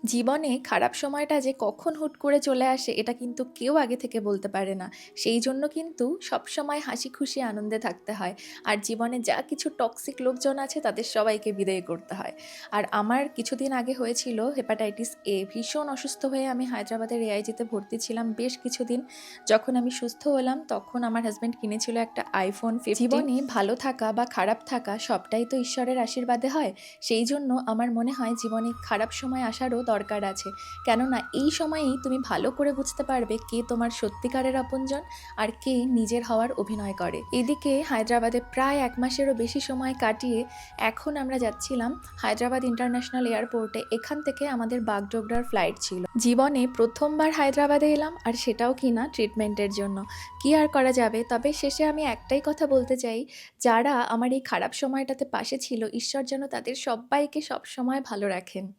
জীবনে খারাপ সময়টা যে কখন হুট করে চলে আসে এটা কিন্তু কেউ আগে থেকে বলতে পারে না। সেই জন্য কিন্তু সবসময় হাসি খুশি আনন্দে থাকতে হয়। আর জীবনে যা কিছু টক্সিক লোকজন আছে তাদের সবাইকে বিদায় করতে হয়। আর আমার কিছুদিন আগে হয়েছিল হেপাটাইটিস এ। ভীষণ অসুস্থ হয়ে আমি হায়দ্রাবাদের এআইজিতে ভর্তি ছিলাম বেশ কিছুদিন। যখন আমি সুস্থ হলাম তখন আমার হাজব্যান্ড কিনেছিল একটা আইফোন 15। জীবনে ভালো থাকা বা খারাপ থাকা সবটাই তো ঈশ্বরের আশীর্বাদে হয়। সেই জন্য আমার মনে হয় জীবনে খারাপ সময় আসারও দরকার আছে। কেননা এই সময়েই তুমি ভালো করে বুঝতে পারবে কে তোমার সত্যিকারের আপনজন আর কে নিজের হওয়ার অভিনয় করে। এদিকে হায়দ্রাবাদে প্রায় ১ মাসেরও বেশি সময় কাটিয়ে এখন আমরা যাচ্ছিলাম হায়দ্রাবাদ ইন্টারন্যাশনাল এয়ারপোর্টে। এখান থেকে আমাদের বাগডোগরার ফ্লাইট ছিল। জীবনে প্রথমবার হায়দ্রাবাদে এলাম আর সেটাও কিনা ট্রিটমেন্টের জন্য। কি আর করা যাবে, তবে শেষে আমি একটাই কথা বলতে চাই, যারা আমার এই খারাপ সময়টাতে পাশে ছিল, ঈশ্বর যেন তাদের সব্বাইকে সবসময় ভালো রাখেন।